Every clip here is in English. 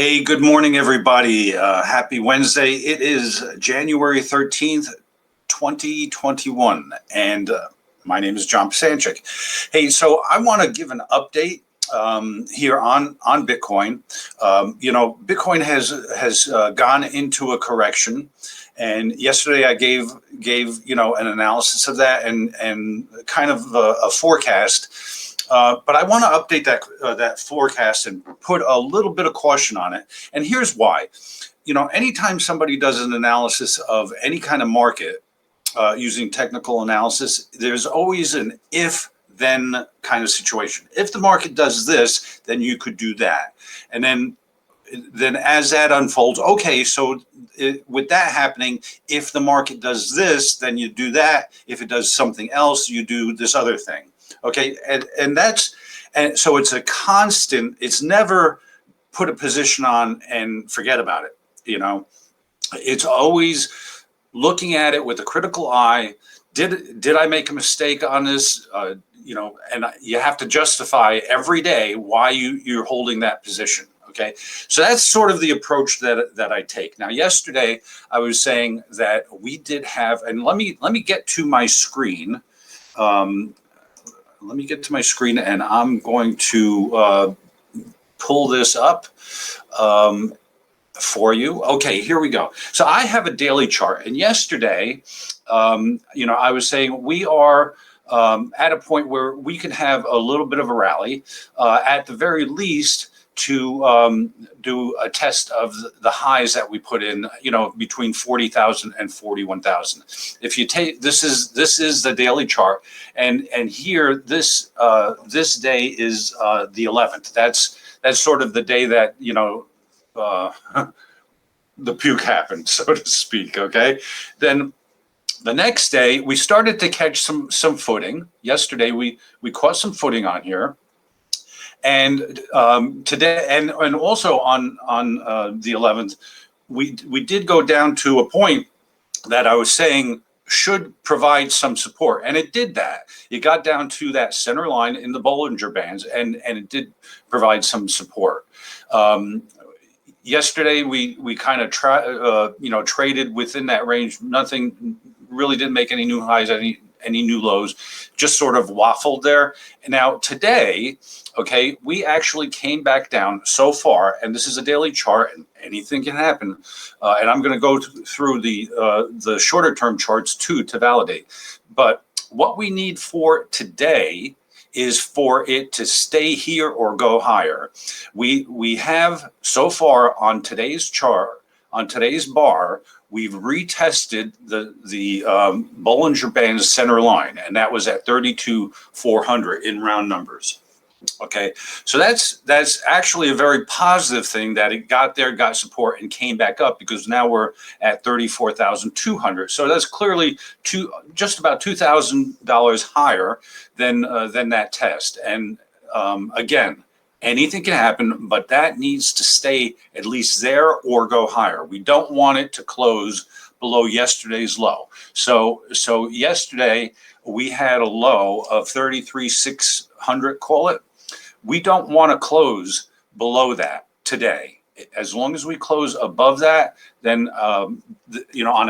Hey, good morning, everybody. Happy Wednesday. It is January 13th, 2021, and my name is John Psanchik. Hey, so I want to give an update here on Bitcoin. Bitcoin has gone into a correction, and yesterday I gave an analysis of that and kind of a forecast. But I want to update that forecast and put a little bit of caution on it. And here's why. Anytime somebody does an analysis of any kind of market using technical analysis, there's always an if-then kind of situation. If the market does this, then you could do that. And then as that unfolds, okay, so with that happening, if the market does this, then you do that. If it does something else, you do this other thing. Okay, and so it's a constant. It's never put a position on and forget about it. It's always looking at it with a critical eye. Did I make a mistake on this? And you have to justify every day why you're holding that position. Okay, so that's sort of the approach that I take. Now, yesterday I was saying that we did have, and let me get to my screen. Let me get to my screen, and I'm going to pull this up for you. Okay, here we go. So I have a daily chart, and yesterday, I was saying we are at a point where we can have a little bit of a rally, at the very least, to do a test of the highs that we put in, between 40,000 and 41,000. If you take this is the daily chart, and here this day is the 11th. That's sort of the day that the puke happened, so to speak. Okay, then the next day we started to catch some footing. Yesterday we caught some footing on here. And today, and also on the 11th, we did go down to a point that I was saying should provide some support, and it did that. It got down to that center line in the Bollinger Bands, and it did provide some support. Yesterday, we kind of traded within that range. Nothing really, didn't make any new highs, any new lows, just sort of waffled there. And now today, okay, we actually came back down so far, and this is a daily chart, and anything can happen. And I'm going to go through the shorter term charts too to validate. But what we need for today is for it to stay here or go higher. We have so far on today's chart, on today's bar, we've retested the Bollinger Band center line, and that was at 32,400 in round numbers. Okay, so that's actually a very positive thing that it got there, got support, and came back up, because now we're at 34,200. So that's clearly just about $2,000 higher than that test. And again, anything can happen, but that needs to stay at least there or go higher. We don't want it to close below yesterday's low. So yesterday we had a low of 33,600, call it. We don't want to close below that today. As long as we close above that, then on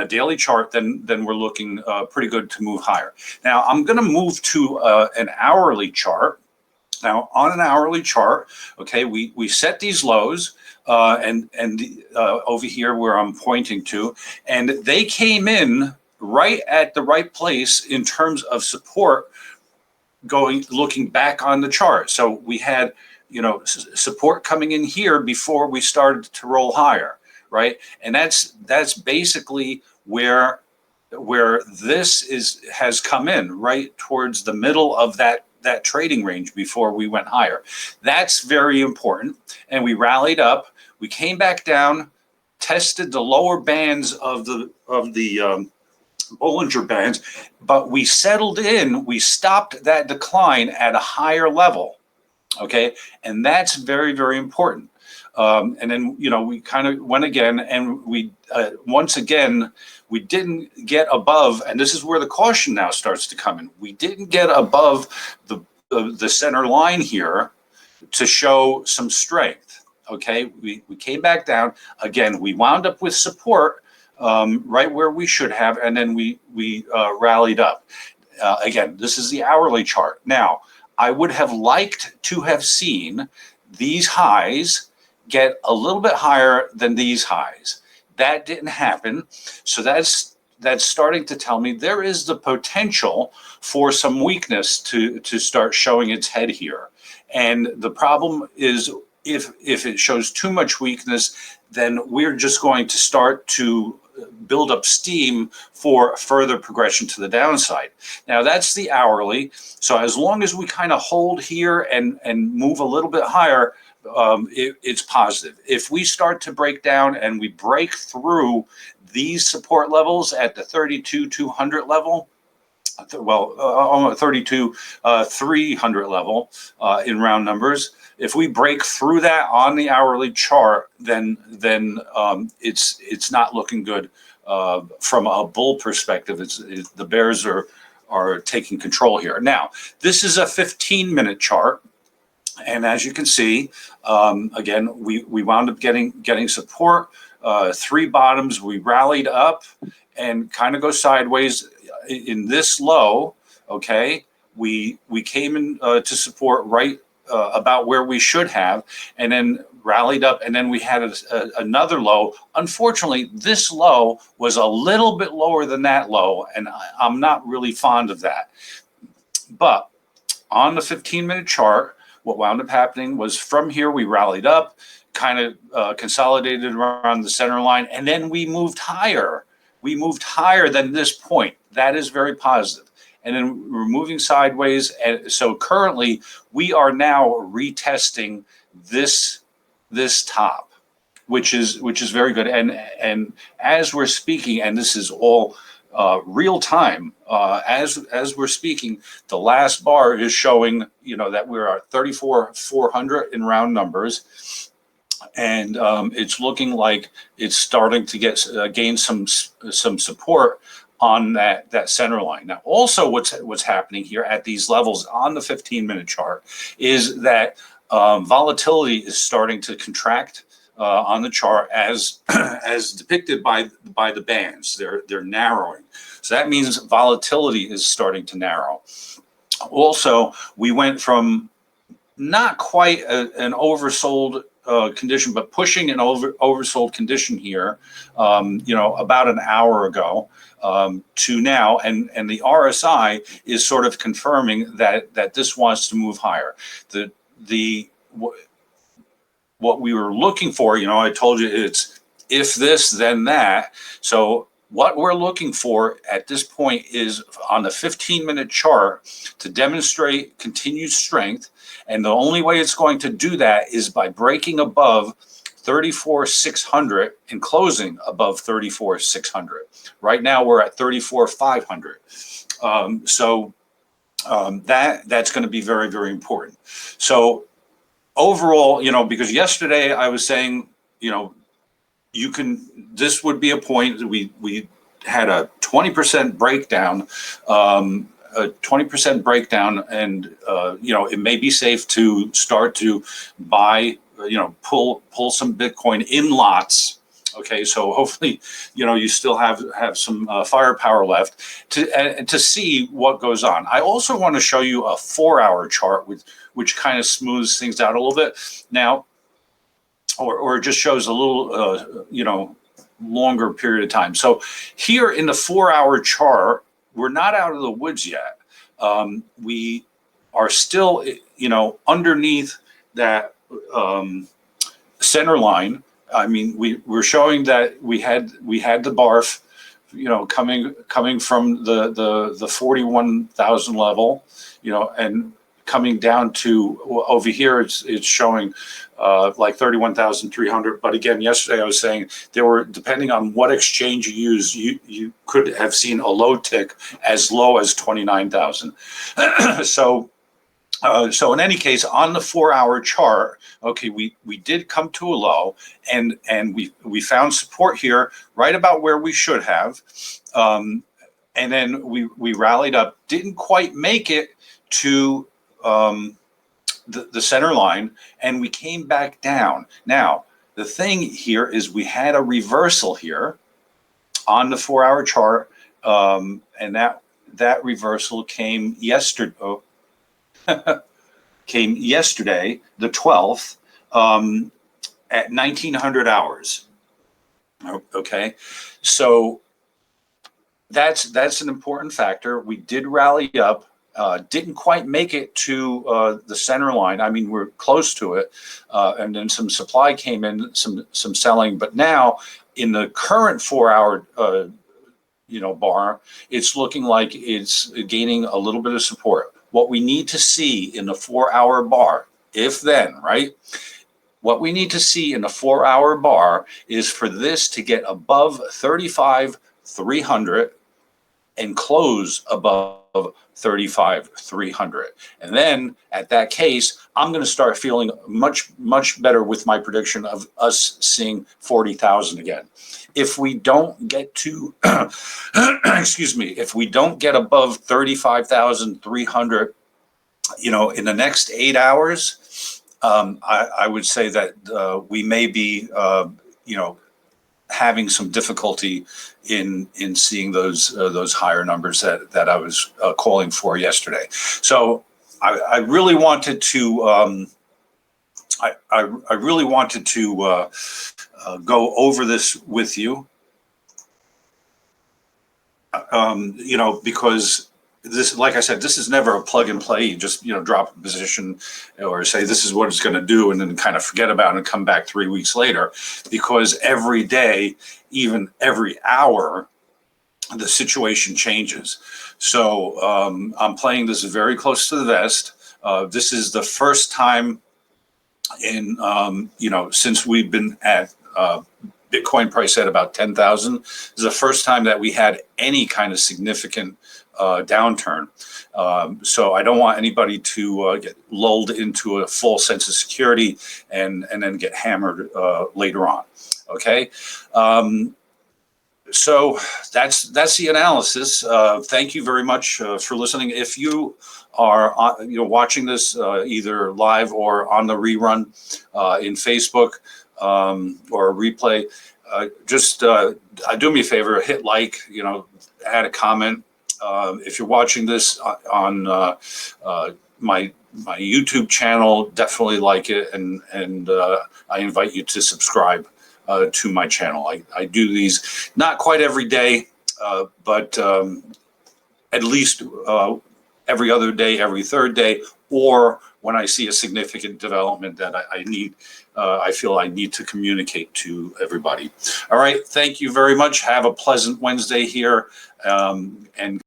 a daily chart, then we're looking pretty good to move higher. Now I'm going to move to an hourly chart. Now, on an hourly chart, okay, we set these lows, and over here where I'm pointing to, and they came in right at the right place in terms of support, looking back on the chart. So we had, support coming in here before we started to roll higher, right? And that's basically where this has come in, right towards the middle of that trading range before we went higher. That's very important. And we rallied up, we came back down, tested the lower bands of the Bollinger Bands, but we settled in, we stopped that decline at a higher level. Okay, and that's very, very important. And then we kind of went again, and we once again we didn't get above, and this is where the caution now starts to come in. We didn't get above the center line here to show some strength. Okay, we came back down again. We wound up with support right where we should have, and then we rallied up. Again, this is the hourly chart. Now, I would have liked to have seen these highs get a little bit higher than these highs. That didn't happen. So that's starting to tell me there is the potential for some weakness to start showing its head here. And the problem is if it shows too much weakness, then we're just going to start to build up steam for further progression to the downside. Now that's the hourly. So as long as we kind of hold here and move a little bit higher, it's positive. If we start to break down and we break through these support levels at the 32,200 level, well, 32,300 level in round numbers. If we break through that on the hourly chart, then it's not looking good from a bull perspective. The bears are taking control here. Now, this is a 15-minute chart. And as you can see, again, we wound up getting support, 3 bottoms. We rallied up and kind of go sideways in this low. Okay, we came in to support right about where we should have, and then rallied up, and then we had another low. Unfortunately, this low was a little bit lower than that low, and I'm not really fond of that. But on the 15-minute chart, what wound up happening was from here we rallied up, kind of consolidated around the center line, and then we moved higher. We moved higher than this point. That is very positive. And then we're moving sideways. And so currently we are now retesting this top, which is very good. And as we're speaking, and this is all real time, as we're speaking, the last bar is showing, that we're at 34,400 in round numbers. And it's looking like it's starting to gain some support on that center line. Now, also what's happening here at these levels on the 15-minute chart is that volatility is starting to contract on the chart as depicted by the bands. They're narrowing. So that means volatility is starting to narrow. Also, we went from not quite an oversold condition, but pushing an oversold condition here, about an hour ago to now, and the RSI is sort of confirming that this wants to move higher. What we were looking for, I told you it's if this, then that. So what we're looking for at this point is on the 15-minute chart to demonstrate continued strength. And the only way it's going to do that is by breaking above 34,600 and closing above 34,600. Right now we're at 34,500. That's going to be very, very important. So overall, because yesterday I was saying, this would be a point that we had a 20% breakdown, and it may be safe to start to buy, pull some Bitcoin in lots. Okay, so hopefully, you still have some firepower left to see what goes on. I also want to show you a 4-hour chart which kind of smooths things out a little bit now, or just shows a little, longer period of time. So here in the 4-hour chart, we're not out of the woods yet. We are still, underneath that center line. I mean, we're showing that we had the BARF, coming from the 41,000 level, and coming down to over here. It's showing like 31,300. But again, yesterday I was saying there were, depending on what exchange you use, you could have seen a low tick as low as 29,000. So in any case, on the 4-hour chart, okay, we did come to a low, and we found support here right about where we should have, and then we rallied up, didn't quite make it to the center line, and we came back down. Now, the thing here is we had a reversal here on the 4-hour chart, and that reversal came yesterday. Oh, came yesterday, the 12th, at 1900 hours. Okay, so that's an important factor. We did rally up. Didn't quite make it to the center line. I mean, we're close to it, and then some supply came in, some selling. But now, in the current 4-hour, bar, it's looking like it's gaining a little bit of support. What we need to see in the 4-hour bar, if then, right? What we need to see in the 4-hour bar is for this to get above 35,300 and close above 35,300. And then at that case, I'm going to start feeling much, much better with my prediction of us seeing 40,000 again. If we don't get to, excuse me, if we don't get above 35,300, in the next 8 hours, I would say that we may be, having some difficulty in seeing those higher numbers that I was calling for yesterday. So I really wanted to I really wanted to go over this with you, because this, like I said, this is never a plug and play. You just, drop a position or say this is what it's going to do and then kind of forget about it and come back 3 weeks later, because every day, even every hour, the situation changes. So I'm playing this very close to the vest. This is the first time in, since we've been at Bitcoin price at about 10,000. This is the first time that we had any kind of significant downturn. So I don't want anybody to get lulled into a false sense of security and then get hammered later on. Okay. So that's the analysis. Thank you very much for listening. If you are watching this either live or on the rerun in Facebook or a replay, just do me a favor, hit like, add a comment. If you're watching this on my YouTube channel, definitely like it, and I invite you to subscribe to my channel. I do these not quite every day, but at least every other day, every third day, or when I see a significant development that I feel I need to communicate to everybody. All right, thank you very much. Have a pleasant Wednesday here, and